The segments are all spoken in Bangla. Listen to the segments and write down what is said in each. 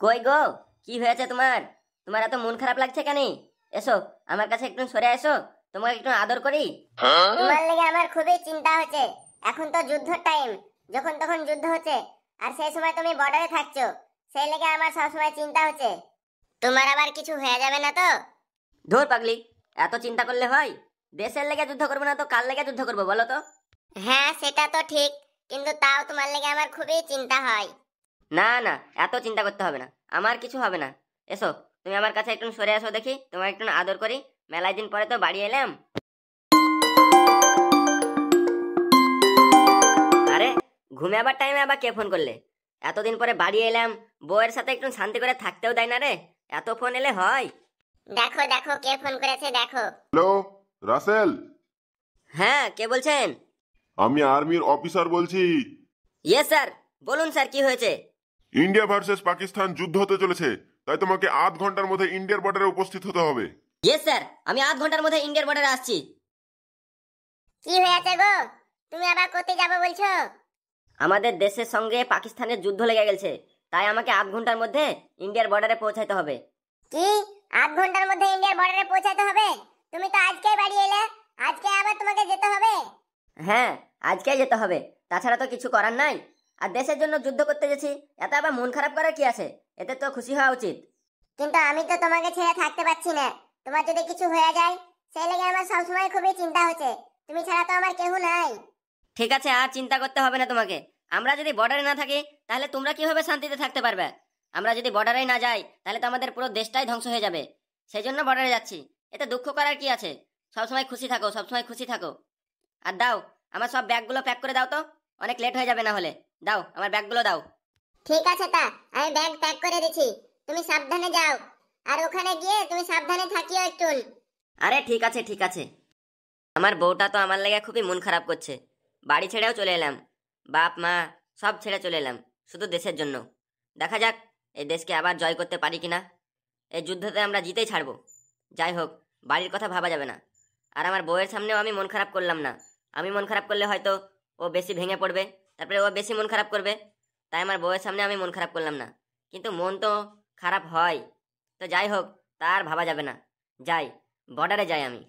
কই গো, কি হয়েছে তোমার? তোমার এত মন খারাপ লাগছে কেন? এসো আমার কাছে একটু সরে এসো, তোমাকে একটু আদর করি। তোমার লেগে আমার খুবই চিন্তা হচ্ছে। এখন তো যুদ্ধ টাইম, যখন তখন যুদ্ধ হচ্ছে, আর সেই সময় তুমি বর্ডারে থাকছো, সেই লেগে আমার সব সময় চিন্তা হচ্ছে তোমার আবার কিছু হয়ে যাবে না তো। ধুর পাগলি, এত চিন্তা করলে হয়? দেশের লেগে যুদ্ধ করবো না তো কার লেগে যুদ্ধ করবো বলো তো? হ্যাঁ সেটা তো ঠিক, কিন্তু তাও তোমার লেগে আমার খুবই চিন্তা হয়। না না, এত চিন্তা করতে হবে না, আমার কিছু হবে না। এসো তুমি আমার কাছে একটু সরে এসো দেখি, তোমার একটু আদর করি। মেলাই দিন পরে তো বাড়ি এলাম। আরে ঘুমে আবার টাইমে আবার কে ফোন করলে? এতদিন পরে বাড়ি এলাম, বউয়ের সাথে একটু শান্তি করে থাকতেও দেয় না রে, এত ফোন এলে হয়? দেখো দেখো কে ফোন করেছে দেখো। হ্যালো রাসেল, হ্যাঁ, কে বলছেন? আমি আর্মির অফিসার বলছি। ইয়েস স্যার, বলুন স্যার কি হয়েছে? ইন্ডিয়া ভার্সেস পাকিস্তান যুদ্ধ হতে চলেছে, তাই তোমাকে আধ ঘন্টার মধ্যে ইন্ডিয়ার বর্ডারে উপস্থিত হতে হবে। ইয়েস স্যার, আমি আধ ঘন্টার মধ্যে ইন্ডিয়ার বর্ডারে আসছি। কি হয়েছে গো, তুমি আবার কোথায় যাবে বলছো? আমাদের দেশের সঙ্গে পাকিস্তানের যুদ্ধ লেগে গেছে, তাই আমাকে আধ ঘন্টার মধ্যে ইন্ডিয়ার বর্ডারে পৌঁছাইতে হবে। কি, আধ ঘন্টার মধ্যে ইন্ডিয়ার বর্ডারে পৌঁছাতে হবে? তুমি তো আজকেই বাড়ি এলে, আজকে আবার তোমাকে যেতে হবে? হ্যাঁ, আজকেই যেতে হবে, তাছাড়া তো কিছু করার নাই। আর দেশের জন্য যুদ্ধ করতে গেছি, এত আবার মন খারাপ করার কি আছে? এতে তো খুশি হওয়া উচিত। কিন্তু আমি তো তোমাকে ছেড়ে থাকতে পারছি না। তোমার যদি কিছু হয়ে যায়, সেই লেগে আমার সবসময় খুবই চিন্তা হচ্ছে। তুমি ছাড়া তো আমার কেউ নাই। ঠিক আছে, আর চিন্তা করতে হবে না তোমাকে। আমরা যদি বর্ডারে না থাকি তাহলে তোমরা কিভাবে শান্তিতে থাকতে পারবে? আমরা যদি বর্ডারে না যাই তাহলে তো আমাদের পুরো দেশটাই ধ্বংস হয়ে যাবে। সেই জন্য বর্ডারে যাচ্ছি, এতে দুঃখ করার কি আছে? সবসময় খুশি থাকো, সবসময় খুশি থাকো। আর দাও, আমার সব ব্যাগগুলো প্যাক করে দাও তো, অনেক লেট হয়ে যাবে না হলে। দাও আমার ব্যাগগুলো দাও। ঠিক আছে, তা আমি ব্যাগ প্যাক করে দিচ্ছি, তুমি সাবধানে যাও। আর ওখানে গিয়ে তুমি সাবধানে থাকিও একটু। আরে ঠিক আছে ঠিক আছে। আমার বউটা তো আমার লেগে খুবই মন খারাপ করছে। বাড়ি ছেড়েও চলে এলাম, বাপ মা সব ছেড়ে চলে এলাম শুধু দেশের জন্য। দেখা যাক এই দেশকে আবার জয় করতে পারি কিনা। এই যুদ্ধতে আমরা জিতেই ছাড়বো। যাই হোক, বাড়ির কথা ভাবা যাবে না। আর আমার বউয়ের সামনেও আমি মন খারাপ করলাম না। আমি মন খারাপ করলে হয়তো ও বেশি ভেঙে পড়বে, তারপরে ও বেশি মন খারাপ করবে। তাই আমার বউয়ের সামনে আমি মন খারাপ করলাম না, কিন্তু মন তো খারাপ হয়। তো যাই হোক, তার ভাবা যাবে না। যাই, বর্ডারে যাই আমি।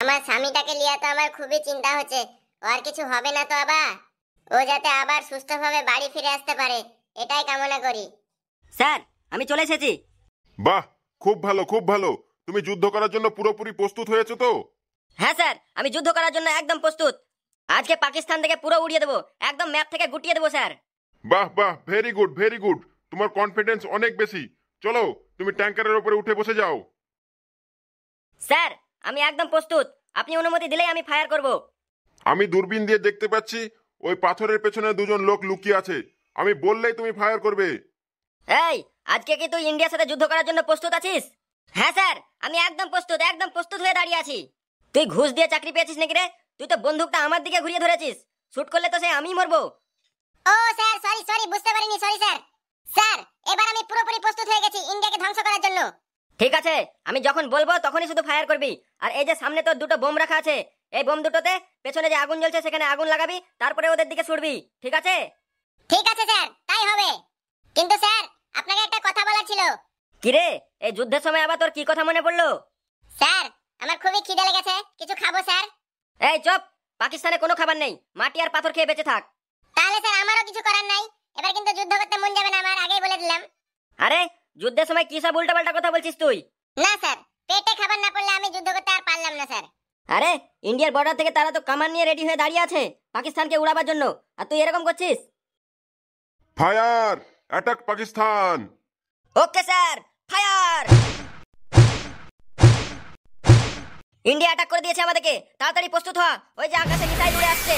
আমার স্বামীটাকে নিয়ে তো আমার খুবই চিন্তা হচ্ছে। ওর কিছু হবে না তো আবার? ও যাতে আবার সুস্থভাবে বাড়ি ফিরে আসতে পারে, এটাই কামনা করি। স্যার, আমি চলে এসেছি। বাহ, খুব ভালো খুব ভালো। তুমি যুদ্ধ করার জন্য পুরোপুরি প্রস্তুত হয়েছো তো? হ্যাঁ স্যার, আমি যুদ্ধ করার জন্য একদম প্রস্তুত। আজকে পাকিস্তান থেকে পুরো উড়িয়ে দেবো, একদম ম্যাপ থেকে গুটিয়ে দেবো স্যার। বাহ বাহ, ভেরি গুড ভেরি গুড। তোমার কনফিডেন্স অনেক বেশি। চলো তুমি ট্যাঙ্কারের উপরে উঠে বসে যাও। স্যার, আমি একদম প্রস্তুত, আপনি অনুমতি দিলেই আমি ফায়ার করব। আমি দূরবীন দিয়ে দেখতে পাচ্ছি ওই পাথরের পেছনে দুজন লোক লুকিয়ে আছে। আমি বললেই তুমি ফায়ার করবে। এই, আজকে কি তুই ইন্ডিয়ার সাথে যুদ্ধ করার জন্য প্রস্তুত আছিস? হ্যাঁ স্যার, আমি একদম প্রস্তুত, একদম প্রস্তুত হয়ে দাঁড়িয়ে আছি। তুই ঘুষ দিয়ে চাকরি পেয়েছিস নাকি রে? তুই তো বন্দুকটা আমার দিকে ঘুরিয়ে ধরেছিস, শুট করলে তো সে আমিই মরবো। ও স্যার, সরি সরি, বুঝতে পারিনি, সরি স্যার। স্যার, এবার আমি পুরোপুরি প্রস্তুত হয়ে গেছি ইন্ডিয়াকে ধ্বংস করার জন্য। ঠিক আছে, আমি যখন বলবো তখনই শুধু ফায়ার করবি। আর এই যে সামনে তোর দুটো বোম রাখা আছে, এই বোম দুটোতে পেছনে যে আগুন জ্বলছে সেখানে আগুন লাগাবি, তারপরে ওদের দিকে ছুড়বি, ঠিক আছে? ঠিক আছে স্যার, তাই হবে। কিন্তু স্যার, আপনাকে একটা কথা বলার ছিল। কিরে, এই যুদ্ধের সময় আবার তোর কি কথা মনে পড়লো? স্যার, আমার খুবই খিদে লেগেছে, কিছু খাবো স্যার। এই চুপ, পাকিস্তানে কোনো খাবার নেই, মাটি আর পাথর খেয়ে বেঁচে থাক। তাহলে স্যার আমারও কিছু করার নাই, এবার কিন্তু যুদ্ধ করতে মন যাবে না আমার, আগেই বলে দিলাম। আরে যুদ্ধের সময় কি সব উল্টাপাল্টা কথা বলছিস তুই? না স্যার, পেটে খাবার না পড়লে আমি যুদ্ধ করতে আর পারলাম না স্যার। আরে ইন্ডিয়ার বর্ডার থেকে তারা তো কামান নিয়ে রেডি হয়ে দাঁড়িয়ে আছে পাকিস্তানকে উড়াবার জন্য, আর তুই এরকম করছিস? Fire, attack Pakistan. Okay sir, fire. India attack করে দিয়েছে আমাদেরকে, তাড়াতাড়ি প্রস্তুত হ, ওই যে আকাশে মিসাইল উড়ে আসছে।